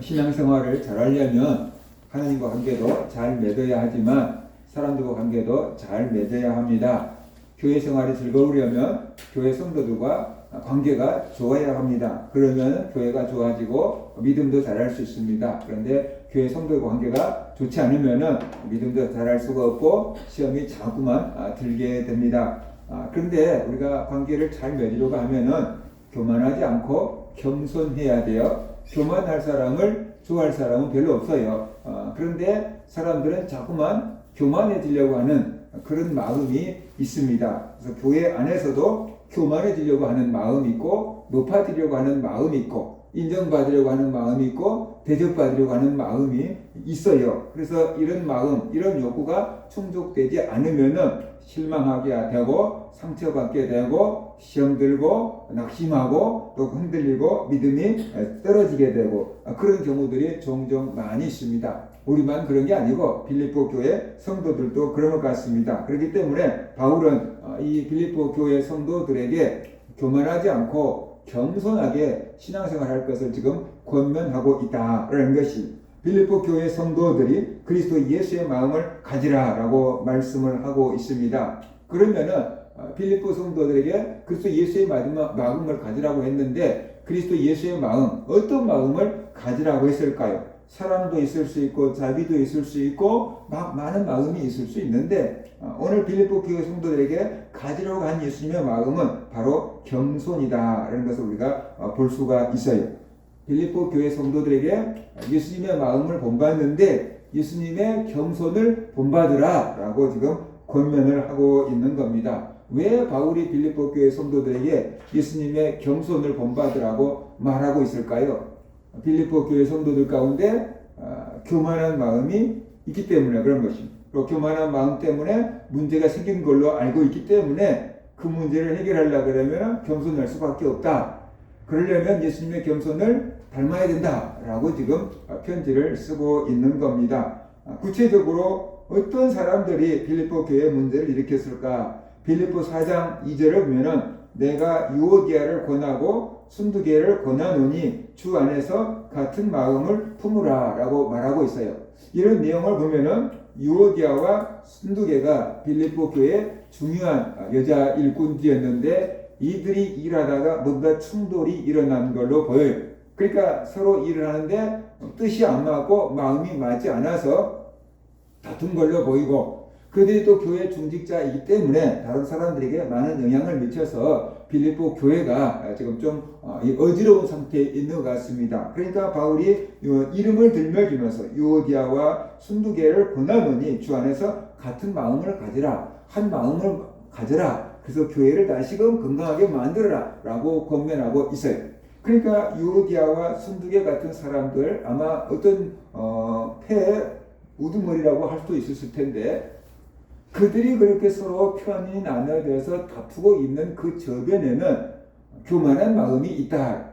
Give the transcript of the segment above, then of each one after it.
신앙생활을 잘하려면 하나님과 관계도 잘 맺어야 하지만 사람들과 관계도 잘 맺어야 합니다. 교회 생활이 즐거우려면 교회 성도들과 관계가 좋아야 합니다. 그러면 교회가 좋아지고 믿음도 잘할 수 있습니다. 그런데 교회 성도의 관계가 좋지 않으면 믿음도 잘할 수가 없고 시험이 자꾸만 들게 됩니다. 그런데 우리가 관계를 잘 맺으려고 하면은 교만하지 않고 겸손해야 돼요. 교만할 사람을 좋아할 사람은 별로 없어요. 그런데 사람들은 자꾸만 교만해지려고 하는 그런 마음이 있습니다. 그래서 교회 안에서도 교만해지려고 하는 마음이 있고 높아지려고 하는 마음이 있고 인정받으려고 하는 마음이 있고 대접받으려고 하는 마음이 있어요. 그래서 이런 마음, 이런 욕구가 충족되지 않으면은 실망하게 되고 상처받게 되고 시험 들고 낙심하고 또 흔들리고 믿음이 떨어지게 되고 그런 경우들이 종종 많이 있습니다. 우리만 그런 게 아니고 빌립보 교회 성도들도 그런 것 같습니다. 그렇기 때문에 바울은 이 빌립보 교회 성도들에게 교만하지 않고 겸손하게 신앙생활 할 것을 지금 권면하고 있다라는 것이 빌립보 교회 성도들이 그리스도 예수의 마음을 가지라라고 말씀을 하고 있습니다. 그러면은 빌립보 성도들에게 그리스도 예수의 마음을 가지라고 했는데 그리스도 예수의 마음, 어떤 마음을 가지라고 했을까요? 사랑도 있을 수 있고 자비도 있을 수 있고 많은 마음이 있을 수 있는데 오늘 빌립보 교회 성도들에게 가지려고 한 예수님의 마음은 바로 겸손이다라는 것을 우리가 볼 수가 있어요. 빌립보 교회 성도들에게 예수님의 마음을 본받는데 예수님의 겸손을 본받으라 라고 지금 권면을 하고 있는 겁니다. 왜 바울이 빌립보 교회 성도들에게 예수님의 겸손을 본받으라고 말하고 있을까요? 빌립보 교회 성도들 가운데 교만한 마음이 있기 때문에 그런 것입니다. 또 교만한 마음 때문에 문제가 생긴 걸로 알고 있기 때문에 그 문제를 해결하려고 그러면 겸손할 수밖에 없다. 그러려면 예수님의 겸손을 닮아야 된다라고 지금 편지를 쓰고 있는 겁니다. 구체적으로 어떤 사람들이 빌립보 교회 문제를 일으켰을까? 빌립보 4장 2절을 보면은 내가 유오디아를 권하고 순두계를 권하노니 주 안에서 같은 마음을 품으라 라고 말하고 있어요. 이런 내용을 보면은 유오디아와 순두계가 빌립보 교회의 중요한 여자 일꾼들이었는데 이들이 일하다가 뭔가 충돌이 일어난 걸로 보여요. 그러니까 서로 일을 하는데 뜻이 안 맞고 마음이 맞지 않아서 다툰 걸로 보이고 그들이 또 교회 중직자이기 때문에 다른 사람들에게 많은 영향을 미쳐서 빌립보 교회가 지금 좀 어지러운 상태에 있는 것 같습니다. 그러니까 바울이 이름을 들려주면서 유오디아와 순두계를 권하노니 주 안에서 같은 마음을 가지라, 한 마음을 가져라. 그래서 교회를 다시금 건강하게 만들어라 라고 권면하고 있어요. 그러니까 유오디아와 순두계 같은 사람들 아마 어떤 폐 우두머리라고 할 수도 있었을 텐데 그들이 그렇게 서로 편이 나눠져서 다투고 있는 그 저변에는 교만한 마음이 있다.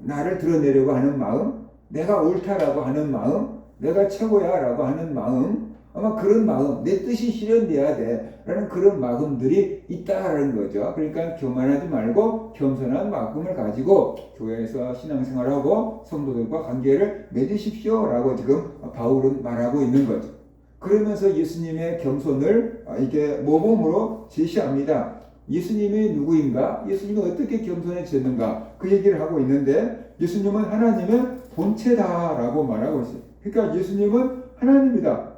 나를 드러내려고 하는 마음, 내가 옳다라고 하는 마음, 내가 최고야라고 하는 마음, 아마 그런 마음, 내 뜻이 실현돼야 돼 라는 그런 마음들이 있다라는 거죠. 그러니까 교만하지 말고 겸손한 마음을 가지고 교회에서 신앙생활하고 성도들과 관계를 맺으십시오 라고 지금 바울은 말하고 있는 거죠. 그러면서 예수님의 겸손을 이게 모범으로 제시합니다. 예수님이 누구인가? 예수님은 어떻게 겸손해졌는가? 그 얘기를 하고 있는데 예수님은 하나님의 본체다라고 말하고 있어요. 그러니까 예수님은 하나님이다.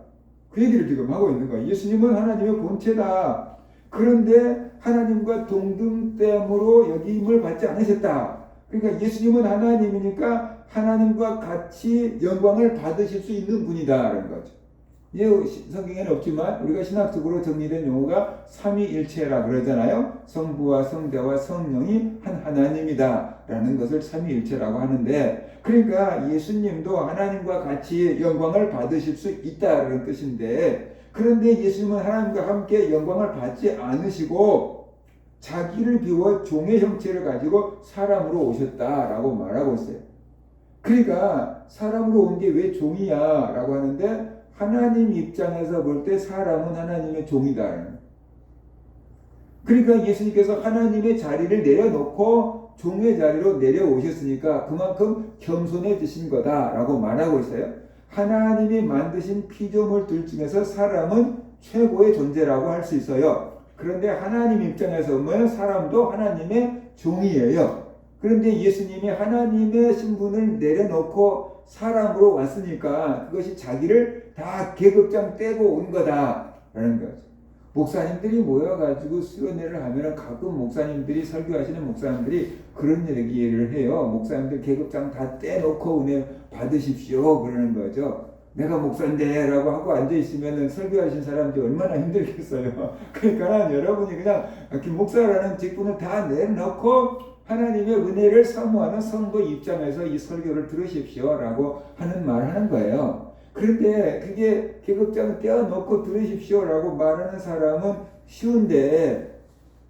그 얘기를 지금 하고 있는 거예요. 예수님은 하나님의 본체다. 그런데 하나님과 동등됨으로 여김을 받지 않으셨다. 그러니까 예수님은 하나님이니까 하나님과 같이 영광을 받으실 수 있는 분이다라는 거죠. 성경에는 없지만 우리가 신학적으로 정리된 용어가 삼위일체라 그러잖아요. 성부와 성자와 성령이 한 하나님이다 라는 것을 삼위일체라고 하는데 그러니까 예수님도 하나님과 같이 영광을 받으실 수 있다는 뜻인데 그런데 예수님은 하나님과 함께 영광을 받지 않으시고 자기를 비워 종의 형체를 가지고 사람으로 오셨다라고 말하고 있어요. 그러니까 사람으로 온 게 왜 종이야 라고 하는데 하나님 입장에서 볼 때 사람은 하나님의 종이다. 그러니까 예수님께서 하나님의 자리를 내려놓고 종의 자리로 내려오셨으니까 그만큼 겸손해지신 거다라고 말하고 있어요. 하나님이 만드신 피조물들 중에서 사람은 최고의 존재라고 할 수 있어요. 그런데 하나님 입장에서 보면 사람도 하나님의 종이에요. 그런데 예수님이 하나님의 신분을 내려놓고 사람으로 왔으니까 그것이 자기를 다 계급장 떼고 온 거다라는 거죠. 목사님들이 모여가지고 수련회를 하면 가끔 목사님들이 설교하시는 목사님들이 그런 얘기를 해요. 목사님들 계급장 다 떼놓고 은혜 받으십시오 그러는 거죠. 내가 목사인데 라고 하고 앉아있으면 설교하신 사람들이 얼마나 힘들겠어요. 그러니까 여러분이 그냥 목사라는 직분을 다 내놓고 하나님의 은혜를 사모하는 성도 입장에서 이 설교를 들으십시오 라고 하는 말 하는 거예요. 그런데 그게 계급장을 떼어놓고 들으십시오 라고 말하는 사람은 쉬운데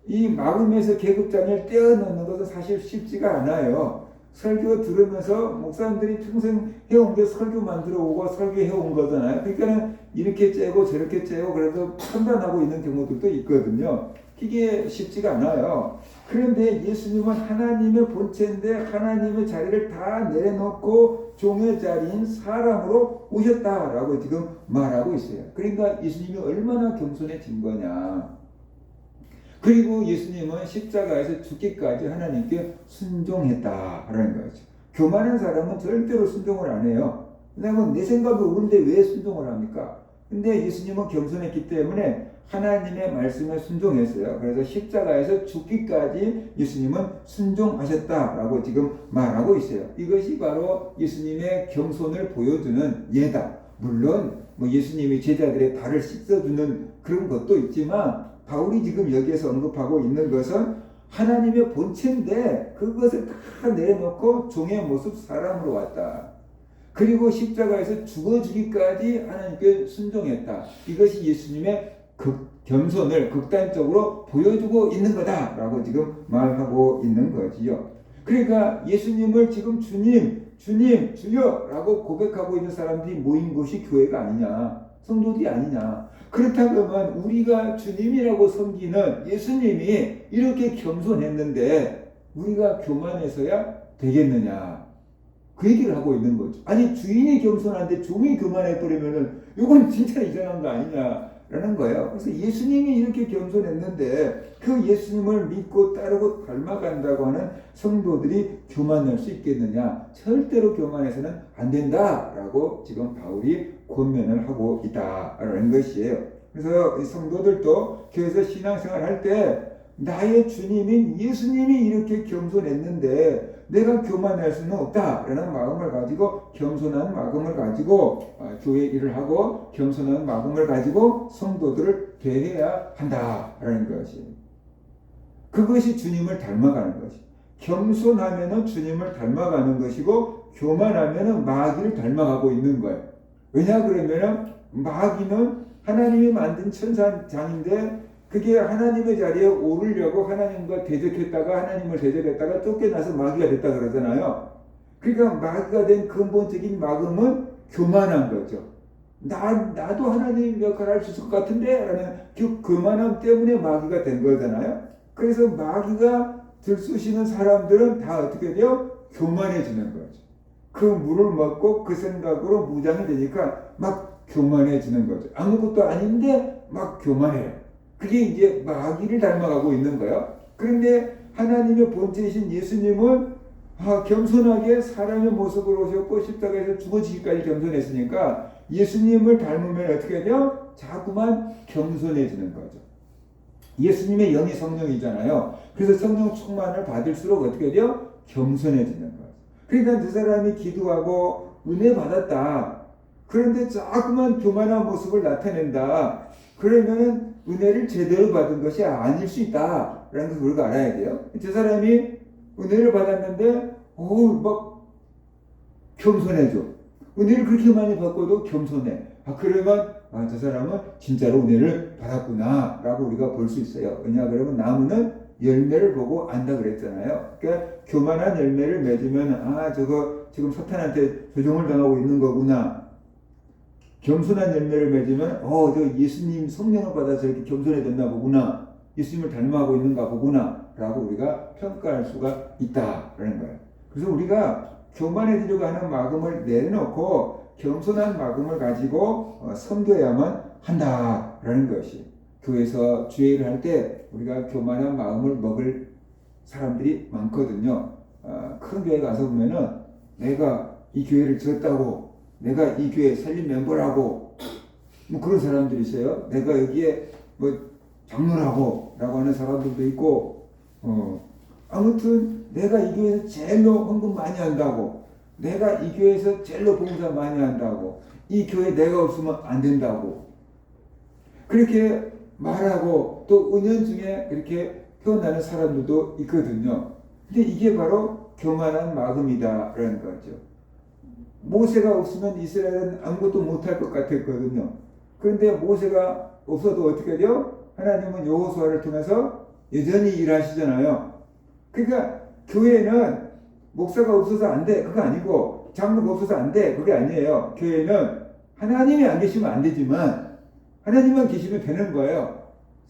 이 마음에서 계급장을 떼어놓는 것은 사실 쉽지가 않아요. 설교 들으면서 목사님들이 평생 해온 게 설교만 들어오고 설교해온 거잖아요. 그러니까 이렇게 째고 저렇게 째고 그래서 판단하고 있는 경우들도 있거든요. 이게 쉽지가 않아요. 그런데 예수님은 하나님의 본체인데 하나님의 자리를 다 내려놓고 종의 자리인 사람으로 오셨다라고 지금 말하고 있어요. 그러니까 예수님이 얼마나 겸손해진 거냐. 그리고 예수님은 십자가에서 죽기까지 하나님께 순종했다라는 거죠. 교만한 사람은 절대로 순종을 안 해요. 왜냐하면 내 생각이 옳은데 왜 순종을 합니까? 근데 예수님은 겸손했기 때문에 하나님의 말씀에 순종했어요. 그래서 십자가에서 죽기까지 예수님은 순종하셨다라고 지금 말하고 있어요. 이것이 바로 예수님의 겸손을 보여주는 예다. 물론 예수님이 제자들의 발을 씻어주는 그런 것도 있지만 바울이 지금 여기에서 언급하고 있는 것은 하나님의 본체인데 그것을 다 내려놓고 종의 모습 사람으로 왔다. 그리고 십자가에서 죽어주기까지 하나님께 순종했다. 이것이 예수님의 겸손을 극단적으로 보여주고 있는 거다라고 지금 말하고 있는 거지요. 그러니까 예수님을 지금 주님, 주여라고 고백하고 있는 사람들이 모인 곳이 교회가 아니냐, 성도들이 아니냐. 그렇다면 우리가 주님이라고 섬기는 예수님이 이렇게 겸손했는데 우리가 교만해서야 되겠느냐. 그 얘기를 하고 있는 거죠. 아니 주인이 겸손한데 종이 교만해버리면은 이건 진짜 이상한 거 아니냐라는 거예요. 그래서 예수님이 이렇게 겸손했는데 그 예수님을 믿고 따르고 닮아간다고 하는 성도들이 교만할 수 있겠느냐. 절대로 교만해서는 안 된다라고 지금 바울이 권면을 하고 있다라는 것이에요. 그래서 이 성도들도 교회에서 신앙생활 할 때 나의 주님인 예수님이 이렇게 겸손했는데 내가 교만할 수는 없다라는 마음을 가지고 겸손한 마음을 가지고 교회 일을 하고 겸손한 마음을 가지고 성도들을 대해야 한다라는 것이에요. 그것이 주님을 닮아가는 것이. 겸손하면은 주님을 닮아가는 것이고 교만하면은 마귀를 닮아가고 있는 거예요. 왜냐 그러면은 마귀는 하나님이 만든 천사장인데 그게 하나님의 자리에 오르려고 하나님과 대적했다가 하나님을 대적했다가 쫓겨나서 마귀가 됐다 그러잖아요. 그러니까 마귀가 된 근본적인 마음은 교만한 거죠. 나도 하나님 역할을 할 수 있을 것 같은데 라는 그 교만함 때문에 마귀가 된 거잖아요. 그래서 마귀가 들쑤시는 사람들은 다 어떻게 돼요? 교만해지는 거죠. 그 물을 먹고 그 생각으로 무장이 되니까 막 교만해지는 거죠. 아무것도 아닌데 막 교만해요. 그게 이제 마귀를 닮아가고 있는 거예요. 그런데 하나님의 본체이신 예수님은 겸손하게 사람의 모습으로 오셨고 십자가에서 죽어지기까지 겸손했으니까 예수님을 닮으면 어떻게 돼요? 자꾸만 겸손해지는 거죠. 예수님의 영이 성령이잖아요. 그래서 성령 충만을 받을수록 어떻게 돼요? 겸손해지는 거죠. 그러니까 그 사람이 기도하고 은혜 받았다. 그런데 자꾸만 교만한 모습을 나타낸다. 그러면은 은혜를 제대로 받은 것이 아닐 수 있다라는 것을 우리가 알아야 돼요. 저 사람이 은혜를 받았는데 막 겸손해져. 은혜를 그렇게 많이 받고도 겸손해. 그러면 저 사람은 진짜로 은혜를 받았구나 라고 우리가 볼 수 있어요. 왜냐 그러면 나무는 열매를 보고 안다 그랬잖아요. 그러니까 교만한 열매를 맺으면 저거 지금 사탄한테 조종을 당하고 있는 거구나. 겸손한 열매를 맺으면 저 예수님 성령을 받아서 이렇게 겸손해졌나 보구나. 예수님을 닮아가고 있는가 보구나 라고 우리가 평가할 수가 있다라는 거예요. 그래서 우리가 교만해지려고 하는 마음을 내려놓고 겸손한 마음을 가지고 섬겨야만 한다라는 것이, 교회에서 주일을 할 때 우리가 교만한 마음을 먹을 사람들이 많거든요. 큰 교회 가서 보면은 내가 이 교회를 지었다고, 내가 이 교회 설립 멤버라고, 뭐 그런 사람들이 있어요. 내가 여기에 뭐 장로라고 라고 하는 사람들도 있고, 아무튼 내가 이 교회에서 제일로 헌금 많이 한다고, 내가 이 교회에서 제일로 봉사 많이 한다고, 이 교회 내가 없으면 안 된다고 그렇게 말하고, 또 은연중에 그렇게 표현하는 사람들도 있거든요. 근데 이게 바로 교만한 마음이다라는 거죠. 모세가 없으면 이스라엘은 아무것도 못할 것 같았거든요. 그런데 모세가 없어도 어떻게 돼요? 하나님은 여호수아를 통해서 여전히 일하시잖아요. 그러니까 교회는 목사가 없어서 안 돼, 그거 아니고, 장로가 없어서 안 돼, 그게 아니에요. 교회는 하나님이 안 계시면 안 되지만 하나님만 계시면 되는 거예요.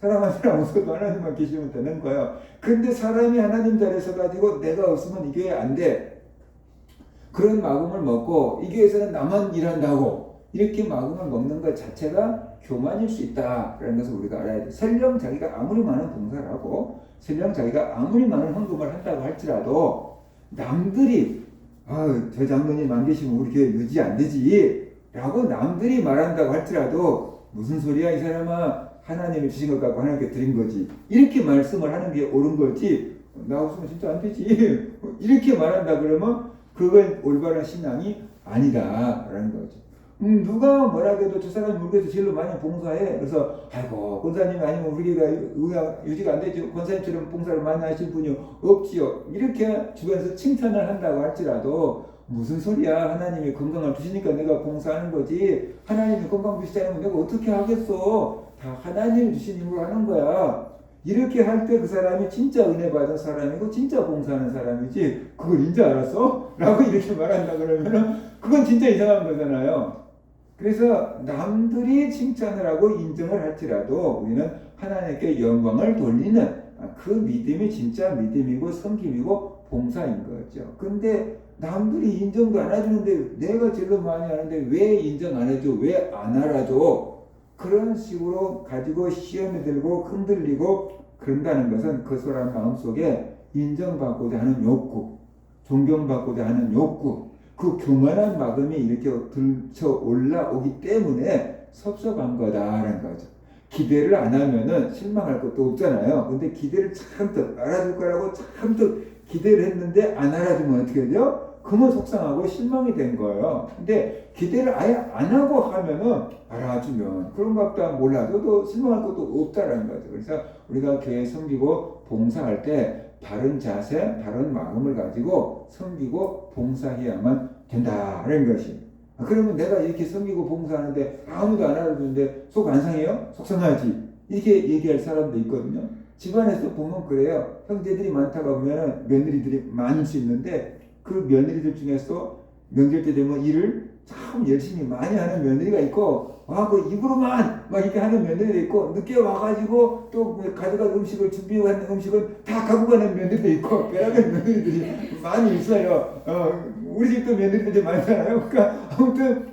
사람 한 사람 없어도 하나님만 계시면 되는 거예요. 근데 사람이 하나님 자리에 서가지고 내가 없으면 이 교회 안 돼, 그런 마음을 먹고 이 교회에서는 나만 일한다고 이렇게 마음을 먹는 것 자체가 교만일 수 있다라는 것을 우리가 알아야 돼. 설령 자기가 아무리 많은 봉사를 하고, 설령 자기가 아무리 많은 헌금을 한다고 할지라도 남들이 저 장로님 안 계시면 우리 교회 유지 안 되지 라고 남들이 말한다고 할지라도, 무슨 소리야 이 사람아, 하나님이 주신 것 갖고 하나님께 드린 거지, 이렇게 말씀을 하는 게 옳은 거지, 나 없으면 진짜 안 되지 이렇게 말한다 그러면 그건 올바른 신앙이 아니다라는 거죠. 누가 뭐라 해도 저 사람이 우리 교회에서 제일로 많이 봉사해. 그래서 아이고 권사님이 아니면 우리 교회가 유지가 안 되죠. 권사님처럼 봉사를 많이 하신 분이 없지요. 이렇게 주변에서 칭찬을 한다고 할지라도, 무슨 소리야, 하나님이 건강을 주시니까 내가 봉사하는 거지, 하나님이 건강 주시지 않으면 내가 어떻게 하겠어, 다 하나님이 주신 힘으로 하는 거야. 이렇게 할 때 그 사람이 진짜 은혜 받은 사람이고 진짜 봉사하는 사람이지, 그걸 인지 알았어? 라고 이렇게 말한다 그러면은 그건 진짜 이상한 거잖아요. 그래서 남들이 칭찬을 하고 인정을 할지라도 우리는 하나님께 영광을 돌리는 그 믿음이 진짜 믿음이고 섬김이고 봉사인 거죠. 근데 남들이 인정도 안 해주는데 내가 제일 많이 하는데 왜 인정 안 해줘? 왜 안 알아줘? 그런 식으로 가지고 시험에 들고 흔들리고 그런다는 것은 그 사람 마음속에 인정받고자 하는 욕구, 존경받고자 하는 욕구, 그 교만한 마음이 이렇게 들쳐 올라오기 때문에 섭섭한 거다라는 거죠. 기대를 안 하면은 실망할 것도 없잖아요. 근데 기대를 잔뜩 알아줄 거라고 잔뜩 기대를 했는데 안 알아주면 어떻게 되죠? 그러면 속상하고 실망이 된 거예요. 근데 기대를 아예 안 하고 하면은 알아주면 그런 것보다 몰라도 실망할 것도 없다라는 거죠. 그래서 우리가 교회 섬기고 봉사할 때 바른 자세, 바른 마음을 가지고 섬기고 봉사해야만 된다는 것이. 그러면 내가 이렇게 섬기고 봉사하는데 아무도 안 알아주는데 속 안 상해요? 속상하지. 이렇게 얘기할 사람도 있거든요. 집안에서 보면 그래요. 형제들이 많다고 하면 며느리들이 많을 수 있는데, 그 며느리들 중에서 명절 때 되면 일을 참 열심히 많이 하는 며느리가 있고, 그 입으로만 막 이렇게 하는 며느리도 있고, 늦게 와가지고 또 가져갈 음식을 준비한 음식을 다 갖고 가는 며느리도 있고, 별하는 며느리들이 많이 있어요. 우리 집도 며느리들이 많잖아요. 그러니까 아무튼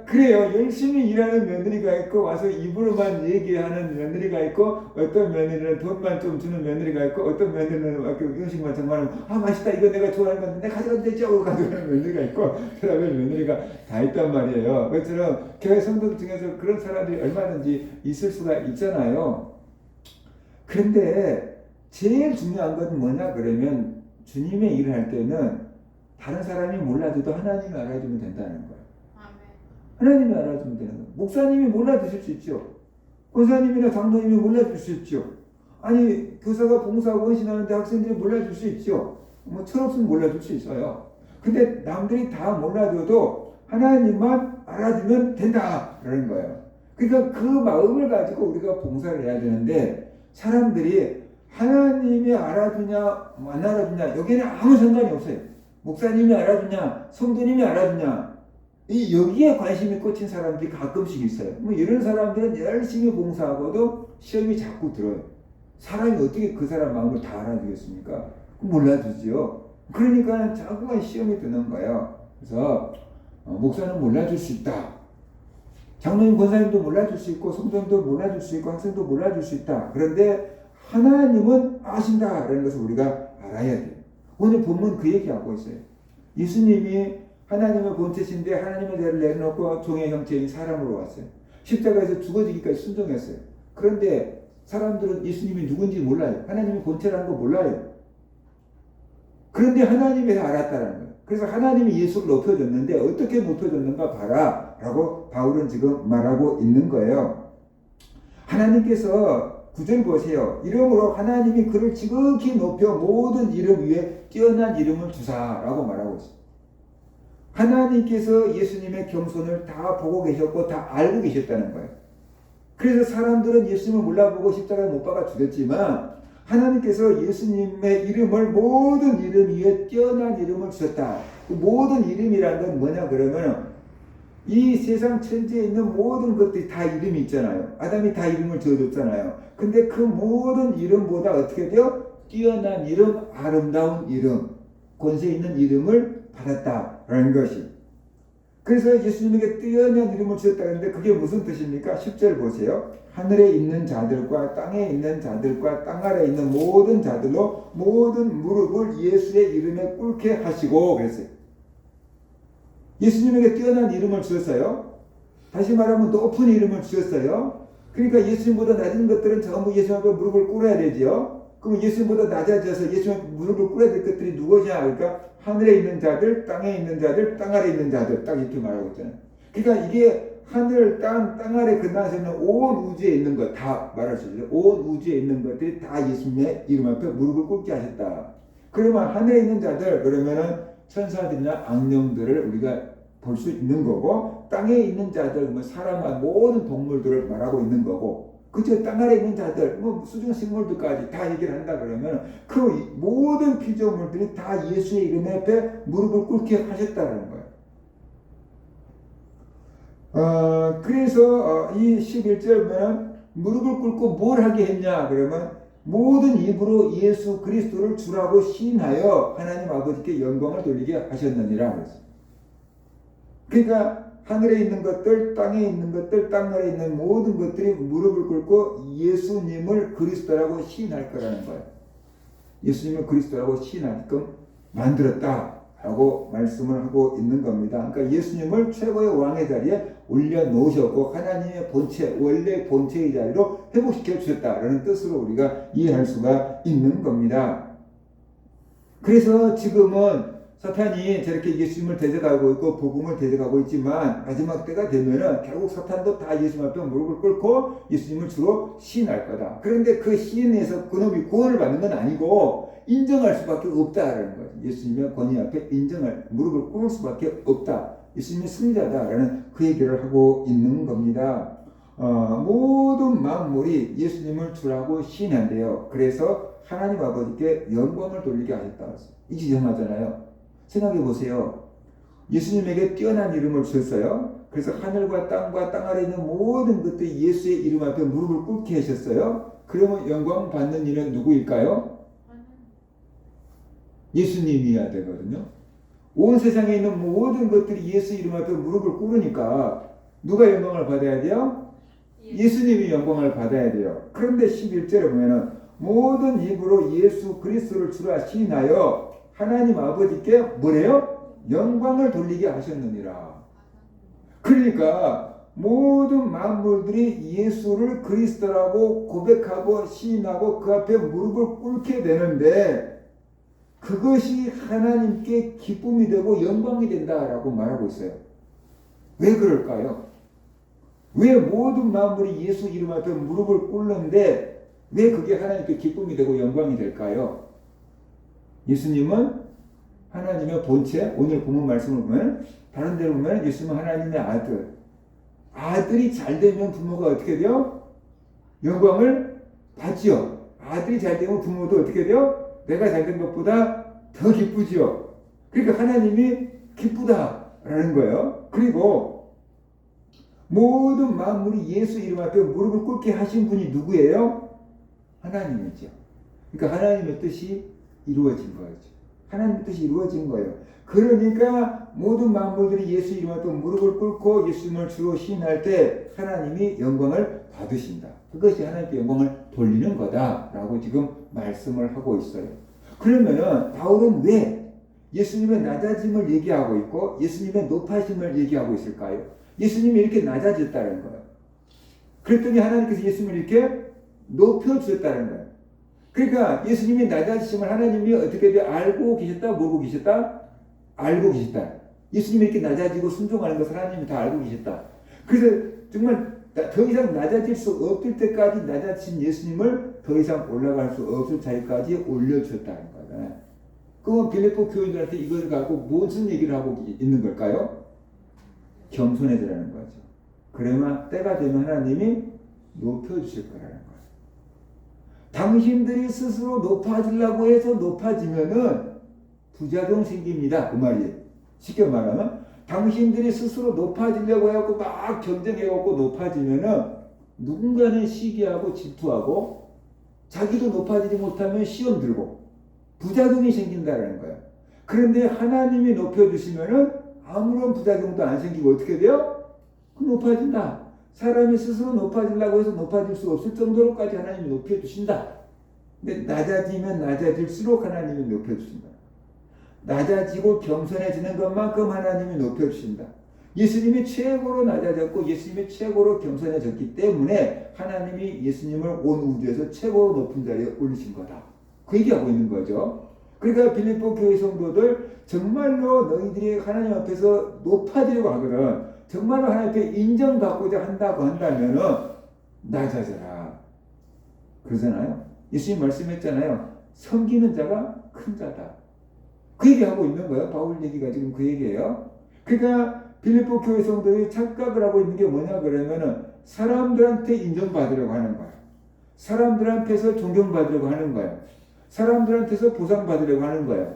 그래요. 열심히 일하는 며느리가 있고, 와서 입으로만 얘기하는 며느리가 있고, 어떤 며느리는 돈만 좀 주는 며느리가 있고, 어떤 며느리는 음식만 정말 맛있다, 이거 내가 좋아하는 건데 내가 가져가도 되죠? 가져가는 며느리가 있고, 그다음에 며느리가 다 있단 말이에요. 그처럼 교회 성도들 중에서 그런 사람들이 얼마든지 있을 수가 있잖아요. 그런데 제일 중요한 건 뭐냐 그러면, 주님의 일을 할 때는 다른 사람이 몰라줘도 하나님이 알아주면 된다는 거예요. 하나님이 알아주면 되는 거예요. 목사님이 몰라주실 수 있죠. 권사님이나 장로님이 몰라줄 수 있죠. 아니 교사가 봉사하고 헌신하는데 학생들이 몰라줄 수 있죠. 뭐 철없으면 몰라줄 수 있어요. 근데 남들이 다 몰라줘도 하나님만 알아주면 된다라는 거예요. 그러니까 그 마음을 가지고 우리가 봉사를 해야 되는데, 사람들이 하나님이 알아주냐 안 알아주냐 여기에는 아무 상관이 없어요. 목사님이 알아주냐 성도님이 알아주냐, 여기에 관심이 꽂힌 사람들이 가끔씩 있어요. 뭐 이런 사람들은 열심히 봉사하고도 시험이 자꾸 들어요. 사람이 어떻게 그 사람 마음을 다 알아주겠습니까? 몰라주지요. 그러니까 자꾸만 시험이 드는 거예요. 그래서 목사는 몰라줄 수 있다. 장로님, 권사님도 몰라줄 수 있고 성도님도 몰라줄 수 있고 학생도 몰라줄 수 있다. 그런데 하나님은 아신다라는 것을 우리가 알아야 돼요. 오늘 본문 그 얘기하고 있어요. 예수님이 하나님의 본체신데 하나님의 자를 내려놓고 종의 형체인 사람으로 왔어요. 십자가에서 죽어지기까지 순종했어요. 그런데 사람들은 예수님이 누군지 몰라요. 하나님의 본체라는 거 몰라요. 그런데 하나님이 다 알았다는 거예요. 그래서 하나님이 예수를 높여줬는데 어떻게 높여줬는가 봐라 라고 바울은 지금 말하고 있는 거예요. 하나님께서 9절 보세요. 이름으로 하나님이 그를 지극히 높여 모든 이름 위에 뛰어난 이름을 주사라고 말하고 있어요. 하나님께서 예수님의 겸손을 다 보고 계셨고 다 알고 계셨다는 거예요. 그래서 사람들은 예수님을 몰라보고 십자가에 못 박아 죽였지만 하나님께서 예수님의 이름을 모든 이름 위에 뛰어난 이름을 주셨다. 그 모든 이름이라는 건 뭐냐 그러면 이 세상 천지에 있는 모든 것들이 다 이름이 있잖아요. 아담이 다 이름을 지어줬잖아요. 근데 그 모든 이름보다 어떻게 돼요? 뛰어난 이름, 아름다운 이름, 권세 있는 이름을 받았다라는 것이. 그래서 예수님에게 뛰어난 이름을 주셨다는데 그게 무슨 뜻입니까? 10절 보세요. 하늘에 있는 자들과 땅에 있는 자들과 땅 아래에 있는 모든 자들로 모든 무릎을 예수의 이름에 꿇게 하시고 그랬어요. 예수님에게 뛰어난 이름을 주셨어요. 다시 말하면 높은 이름을 주셨어요. 그러니까 예수님보다 낮은 것들은 전부 예수님 앞에 무릎을 꿇어야 되지요. 그럼 예수님보다 낮아져서 예수님 앞에 무릎을 꿇어야 될 것들이 누구냐? 그러니까 하늘에 있는 자들, 땅에 있는 자들, 땅 아래에 있는 자들 딱 이렇게 말하고 있잖아요. 그러니까 이게 하늘, 땅 아래 근방에서 있는 온 우주에 있는 것 다 말할 수 있어요. 온 우주에 있는 것들이 다 예수님의 이름 앞에 무릎을 꿇게 하셨다. 그러면 하늘에 있는 자들 그러면은 천사들이나 악령들을 우리가 볼 수 있는 거고 땅에 있는 자들 뭐 사람과 모든 동물들을 말하고 있는 거고 그저 땅 아래 있는 자들 뭐 수중 생물들까지 다 얘기를 한다 그러면 그 모든 피조물들이 다 예수의 이름 앞에 무릎을 꿇게 하셨다는 거예요. 그래서 이 11절 보면 무릎을 꿇고 뭘 하게 했냐 그러면 모든 입으로 예수 그리스도를 주라고 시인하여 하나님 아버지께 영광을 돌리게 하셨느니라 그랬어요. 그러니까 하늘에 있는 것들, 땅에 있는 것들, 땅 아래에 있는 모든 것들이 무릎을 꿇고 예수님을 그리스도라고 시인할 거라는 거예요. 예수님을 그리스도라고 시인하게끔 만들었다라고 말씀을 하고 있는 겁니다. 그러니까 예수님을 최고의 왕의 자리에 올려놓으셨고 하나님의 본체, 원래 본체의 자리로 회복시켜 주셨다라는 뜻으로 우리가 이해할 수가 있는 겁니다. 그래서 지금은 사탄이 저렇게 예수님을 대적하고 있고 복음을 대적하고 있지만 마지막 때가 되면은 결국 사탄도 다 예수님 앞에 무릎을 꿇고 예수님을 주로 시인할 거다. 그런데 그 시인에서 그놈이 구원을 받는 건 아니고 인정할 수밖에 없다라는 거죠. 예수님의 권위 앞에 인정할 무릎을 꿇을 수밖에 없다. 예수님이 승리자다라는 그 얘기를 하고 있는 겁니다. 모든 만물이 예수님을 주라고 시인한대요. 그래서 하나님 아버지께 영광을 돌리게 하셨다. 이게 이상하잖아요. 생각해 보세요. 예수님에게 뛰어난 이름을 주셨어요. 그래서 하늘과 땅과 땅 아래에 있는 모든 것들이 예수의 이름 앞에 무릎을 꿇게 하셨어요. 그러면 영광 받는 이는 누구일까요? 예수님이어야 되거든요. 온 세상에 있는 모든 것들이 예수 이름 앞에 무릎을 꿇으니까 누가 영광을 받아야 돼요? 예수님이 영광을 받아야 돼요. 그런데 11절에 보면은 모든 입으로 예수 그리스도를 주라 시인하여 하나님 아버지께 뭐래요? 영광을 돌리게 하셨느니라. 그러니까 모든 만물들이 예수를 그리스도라고 고백하고 시인하고 그 앞에 무릎을 꿇게 되는데 그것이 하나님께 기쁨이 되고 영광이 된다라고 말하고 있어요. 왜 그럴까요? 왜 모든 만물이 예수 이름 앞에 무릎을 꿇는데 왜 그게 하나님께 기쁨이 되고 영광이 될까요? 예수님은 하나님의 본체, 오늘 본문 말씀을 보면 다른 데로 보면 예수님은 하나님의 아들. 아들이 잘 되면 부모가 어떻게 돼요? 영광을 받지요. 아들이 잘 되면 부모도 어떻게 돼요? 내가 잘 된 것보다 더 기쁘지요. 그러니까 하나님이 기쁘다라는 거예요. 그리고 모든 만물이 예수 이름 앞에 무릎을 꿇게 하신 분이 누구예요? 하나님이죠. 그러니까 하나님의 뜻이 이루어진 거죠. 하나님의 뜻이 이루어진 거예요. 그러니까 모든 만물들이 예수 이름 앞에 무릎을 꿇고 예수님을 주로 시인할 때 하나님이 영광을 받으신다. 그것이 하나님께 영광을 돌리는 거다라고 지금 말씀을 하고 있어요. 그러면은 바울은 왜 예수님의 낮아짐을 얘기하고 있고 예수님의 높아짐을 얘기하고 있을까요? 예수님이 이렇게 낮아졌다는 거예요. 그랬더니 하나님께서 예수님을 이렇게 높여주셨다는 거예요. 그러니까 예수님이 낮아지심을 하나님이 어떻게 알고 계셨다? 모르고 계셨다? 알고 계셨다. 예수님이 이렇게 낮아지고 순종하는 것을 하나님이 다 알고 계셨다. 그래서 정말 더 이상 낮아질 수 없을 때까지 낮아진 예수님을 더 이상 올라갈 수 없을 자리까지 올려주셨다는 거예요. 그럼 빌립보 교인들한테 이걸 갖고 무슨 얘기를 하고 있는 걸까요? 겸손해지라는 거죠. 그러면 때가 되면 하나님이 높여주실 거라는 거예요. 당신들이 스스로 높아지려고 해서 높아지면은 부작용 생깁니다. 그 말이에요. 쉽게 말하면 당신들이 스스로 높아지려고 해갖고 막 경쟁해갖고 높아지면은 누군가는 시기하고 질투하고 자기도 높아지지 못하면 시험 들고 부작용이 생긴다는 거예요. 그런데 하나님이 높여주시면은 아무런 부작용도 안 생기고 어떻게 돼요? 높아진다. 사람이 스스로 높아지려고 해서 높아질 수 없을 정도로까지 하나님이 높여주신다. 근데 낮아지면 낮아질수록 하나님이 높여주신다. 낮아지고 겸손해지는 것만큼 하나님이 높여주신다. 예수님이 최고로 낮아졌고 예수님이 최고로 겸손해졌기 때문에 하나님이 예수님을 온 우주에서 최고로 높은 자리에 올리신 거다. 그 얘기하고 있는 거죠. 그러니까 빌립보 교회 성도들 정말로 너희들이 하나님 앞에서 높아지려고 하거든. 정말로 하나님 앞에 인정받고자 한다고 한다면은 낮아져라. 그러잖아요. 예수님 말씀했잖아요. 섬기는 자가 큰 자다. 그 얘기하고 있는 거예요. 바울 얘기가 지금 그 얘기예요. 그러니까 빌립보 교회 성도들이 착각을 하고 있는 게 뭐냐 그러면은 사람들한테 인정받으려고 하는 거야. 사람들한테서 존경받으려고 하는 거야. 사람들한테서 보상받으려고 하는 거야.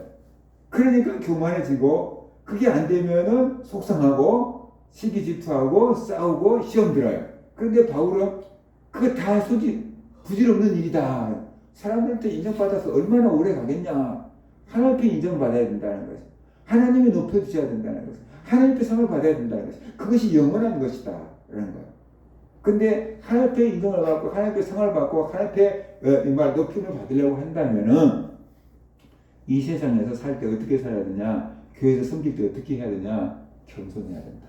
그러니까 교만해지고 그게 안 되면은 속상하고 시기질투하고 싸우고 시험 들어요. 그런데 바울은 그거 다 부질없는 일이다. 사람들한테 인정받아서 얼마나 오래 가겠냐. 하나님께 인정받아야 된다는 거죠. 하나님이 높여주셔야 된다는 거죠. 하나님께 상을 받아야 된다는 거죠. 그것이 영원한 것이다. 라는 거예요. 근데 하나님께 인정을 받고 하나님께 상을 받고 하나님께 높임을 받으려고 한다면은 이 세상에서 살 때 어떻게 살아야 되냐? 교회에서 섬길 때 어떻게 해야 되냐? 겸손해야 된다.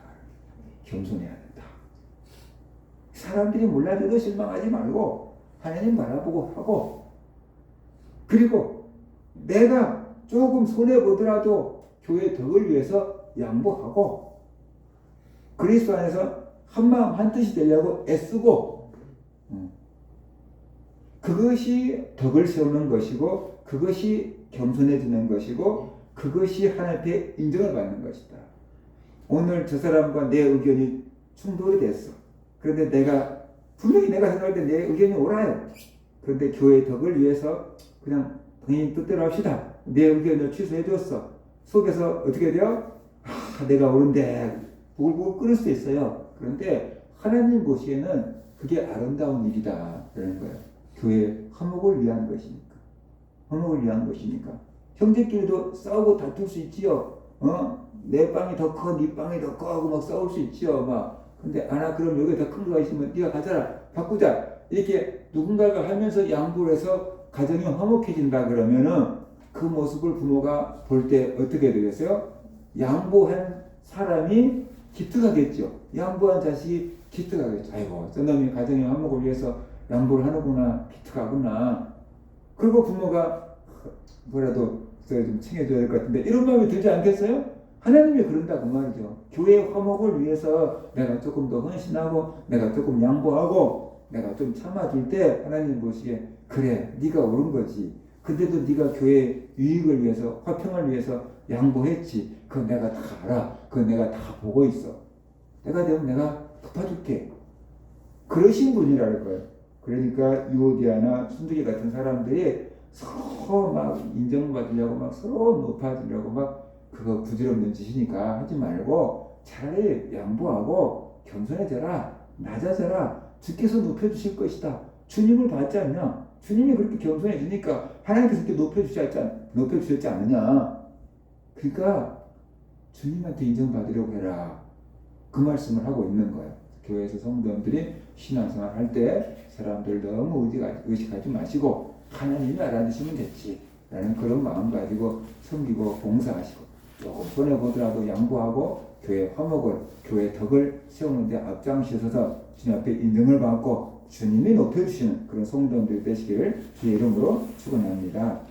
겸손해야 된다. 사람들이 몰라줘도 실망하지 말고 하나님 바라보고 하고 그리고 내가 조금 손해보더라도 교회 덕을 위해서 양보하고 그리스도 안에서 한마음 한뜻이 되려고 애쓰고 그것이 덕을 세우는 것이고 그것이 겸손해지는 것이고 그것이 하나님께 인정을 받는 것이다. 오늘 저 사람과 내 의견이 충돌이 됐어. 그런데 분명히 내가 생각할 때 내 의견이 옳아요. 그런데 교회의 덕을 위해서 그냥 본인 뜻대로 합시다. 내 의견을 취소해 줬어. 속에서 어떻게 돼요? 내가 옳은데 부글부글 끓을 수 있어요. 그런데 하나님 보시에는 그게 아름다운 일이다. 그러는 거예요. 교회 화목을 위한 것이니까. 화목을 위한 것이니까. 형제끼리도 싸우고 다툴 수 있지요. 내 빵이 더 커, 네 빵이 더 커 하고 막 싸울 수 있지요. 근데 그럼 여기 더 큰 거가 있으면 네가 가져라. 바꾸자. 이렇게 누군가가 하면서 양보를 해서 가정이 화목해진다 그러면은 그 모습을 부모가 볼 때 어떻게 되겠어요? 양보한 사람이 기특하겠죠. 양보한 자식이 기특하겠죠. 아이고, 저놈이 가정의 화목을 위해서 양보를 하는구나, 기특하구나. 그리고 부모가 뭐라도 좀 챙겨줘야 될 것 같은데 이런 마음이 들지 않겠어요? 하나님이 그런다고 말이죠. 교회의 화목을 위해서 내가 조금 더 헌신하고 내가 조금 양보하고 내가 좀 참아줄 때 하나님 보시기에 그래, 네가 옳은 거지. 근데도 네가 교회 유익을 위해서 화평을 위해서 양보했지. 그건 내가 다 알아. 그건 내가 다 보고 있어. 내가 되면 내가 덮어줄게. 그러신 분이라는 거예요. 그러니까 유오디아나 순두기 같은 사람들이 서로 막 인정받으려고 막 서로 높아지려고 막 그거 부질없는 짓이니까 하지 말고 차라리 양보하고 겸손해져라. 낮아져라. 주께서 높여주실 것이다. 주님을 받지 않냐? 주님이 그렇게 겸손해지니까 하나님께서 이렇게 높여주셨지 않느냐. 그러니까 주님한테 인정받으려고 해라. 그 말씀을 하고 있는 거예요. 교회에서 성도들이 신앙생활 할 때 사람들 너무 의식하지 마시고 하나님이 알아주시면 됐지 라는 그런 마음 가지고 섬기고 봉사하시고 조금 손해보더라도 양보하고 교회 화목을, 교회 덕을 세우는 데 앞장서서 주님 앞에 인정을 받고 주님이 높여주시는 그런 성도들이 되시기를 주의 이름으로 축원합니다.